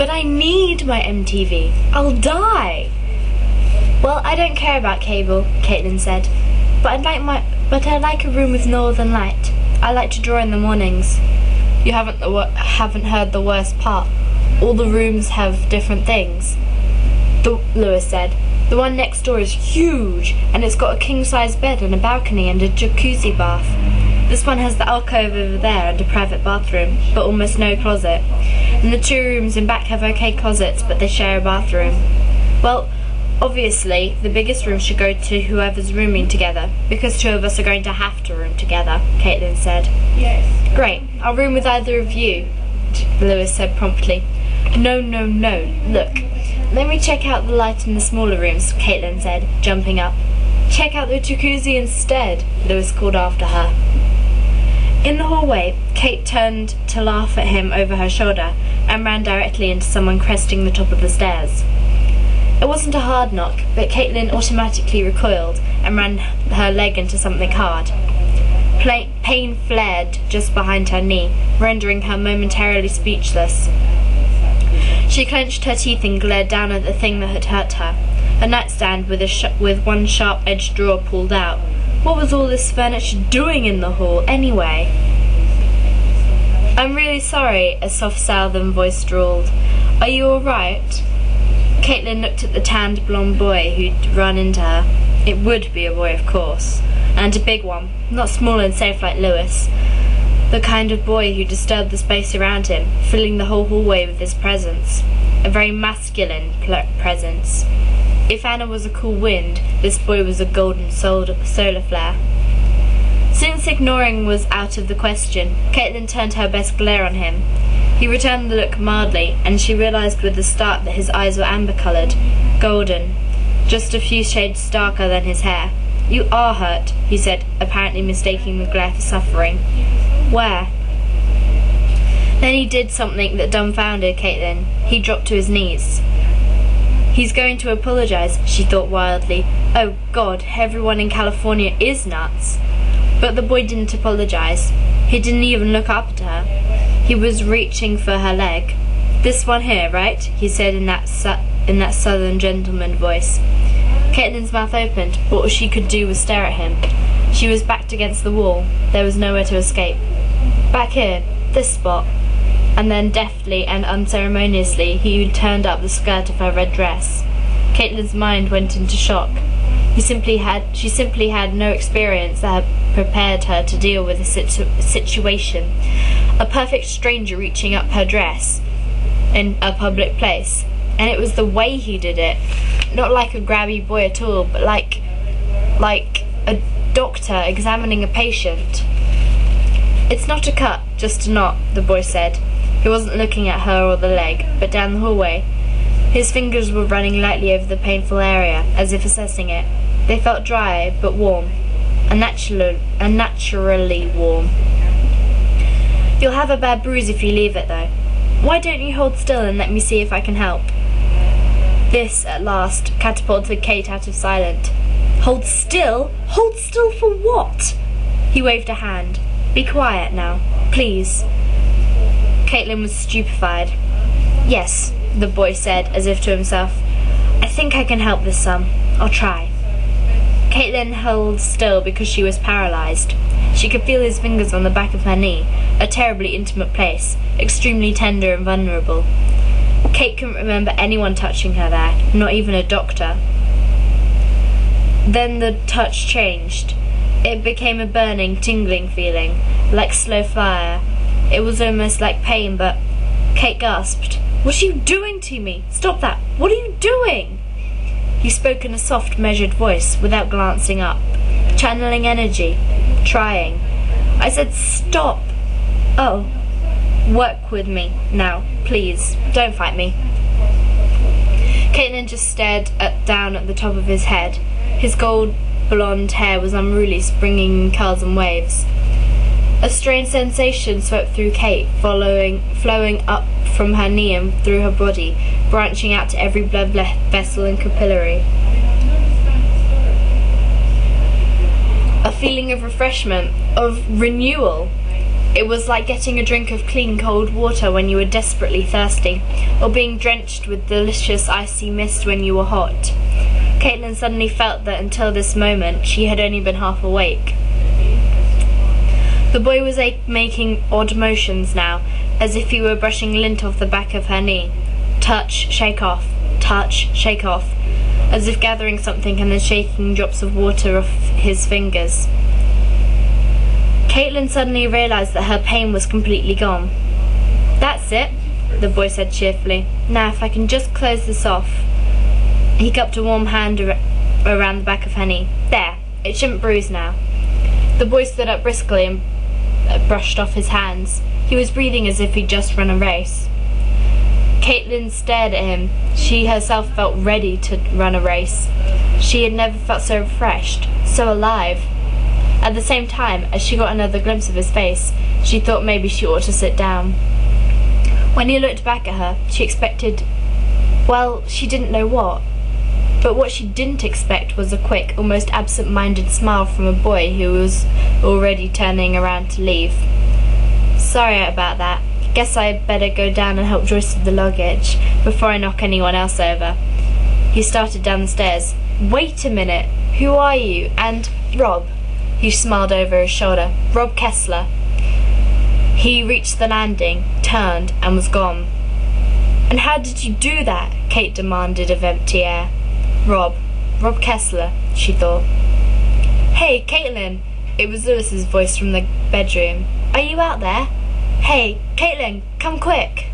But I need my MTV. I'll die. Well, I don't care about cable, Caitlin said. But I like a room with northern light. I like to draw in the mornings. You haven't heard the worst part. All the rooms have different things. Lewis said. The one next door is huge, and it's got a king-size bed and a balcony and a jacuzzi bath. This one has the alcove over there and a private bathroom, but almost no closet. And the 2 rooms in back have okay closets, but they share a bathroom. Well, obviously, the biggest room should go to whoever's rooming together, because 2 of us are going to have to room together, Caitlin said. Yes. Great, I'll room with either of you, Lewis said promptly. No, look. Let me check out the light in the smaller rooms, Caitlin said, jumping up. Check out the jacuzzi instead, Lewis called after her. In the hallway, Kate turned to laugh at him over her shoulder and ran directly into someone cresting the top of the stairs. It wasn't a hard knock, but Caitlin automatically recoiled and ran her leg into something hard. Pain flared just behind her knee, rendering her momentarily speechless. She clenched her teeth and glared down at the thing that had hurt her, a nightstand with one sharp-edged drawer pulled out. What was all this furniture doing in the hall, anyway? I'm really sorry, a soft southern voice drawled. Are you all right? Caitlin looked at the tanned blonde boy who'd run into her. It would be a boy, of course, and a big one, not small and safe like Lewis. The kind of boy who disturbed the space around him, filling the whole hallway with his presence. A very masculine presence. If Anna was a cool wind, this boy was a golden solar flare. Since ignoring was out of the question, Caitlin turned her best glare on him. He returned the look mildly, and she realised with a start that his eyes were amber-coloured, golden, just a few shades darker than his hair. You are hurt, he said, apparently mistaking the glare for suffering. Where? Then he did something that dumbfounded Caitlin. He dropped to his knees. He's going to apologise, she thought wildly. Oh God, everyone in California is nuts. But the boy didn't apologise. He didn't even look up at her. He was reaching for her leg. This one here, right? He said in that southern gentleman voice. Caitlin's mouth opened, but all she could do was stare at him. She was backed against the wall. There was nowhere to escape. Back here, this spot. And then deftly and unceremoniously he turned up the skirt of her red dress. Caitlin's mind went into shock. She simply had no experience that had prepared her to deal with a situation. A perfect stranger reaching up her dress in a public place. And it was the way he did it. Not like a grabby boy at all, but like a doctor examining a patient. It's not a cut, just a knot, the boy said. He wasn't looking at her or the leg, but down the hallway. His fingers were running lightly over the painful area, as if assessing it. They felt dry, but warm. Unnaturally warm. You'll have a bad bruise if you leave it, though. Why don't you hold still and let me see if I can help? This, at last, catapulted Kate out of silence. Hold still? Hold still for what? He waved a hand. Be quiet now, please. Caitlin was stupefied. Yes, the boy said, as if to himself. I think I can help this some. I'll try. Caitlin held still because she was paralysed. She could feel his fingers on the back of her knee, a terribly intimate place, extremely tender and vulnerable. Kate couldn't remember anyone touching her there, not even a doctor. Then the touch changed. It became a burning, tingling feeling, like slow fire. It was almost like pain, but Kate gasped. What are you doing to me? Stop that! What are you doing? He spoke in a soft, measured voice, without glancing up, channeling energy, trying. I said, stop! Oh. Work with me, now, please. Don't fight me. Caitlin just stared down at the top of his head. His gold blonde hair was unruly, springing in curls and waves. A strange sensation swept through Kate, flowing up from her knee and through her body, branching out to every blood vessel and capillary. A feeling of refreshment, of renewal. It was like getting a drink of clean cold water when you were desperately thirsty, or being drenched with delicious icy mist when you were hot. Caitlin suddenly felt that until this moment she had only been half awake. The boy was making odd motions now, as if he were brushing lint off the back of her knee. Touch, shake off, as if gathering something and then shaking drops of water off his fingers. Caitlin suddenly realised that her pain was completely gone. "That's it," the boy said cheerfully. "Now if I can just close this off." He cupped a warm hand around the back of her knee. "There, it shouldn't bruise now." The boy stood up briskly and brushed off his hands. He was breathing as if he'd just run a race. Caitlin stared at him. She herself felt ready to run a race. She had never felt so refreshed, so alive. At the same time, as she got another glimpse of his face, she thought maybe she ought to sit down. When he looked back at her, she expected, well, she didn't know what. But what she didn't expect was a quick, almost absent-minded smile from a boy who was already turning around to leave. "Sorry about that. Guess I'd better go down and help Joyce with the luggage before I knock anyone else over." He started down the stairs. "Wait a minute. Who are you? And Rob?" He smiled over his shoulder. "Rob Kessler." He reached the landing, turned, and was gone. "And how did you do that?" Kate demanded of empty air. Rob Kessler, she thought. "Hey, Caitlin!" It was Lewis's voice from the bedroom. "Are you out there? Hey, Caitlin, come quick!"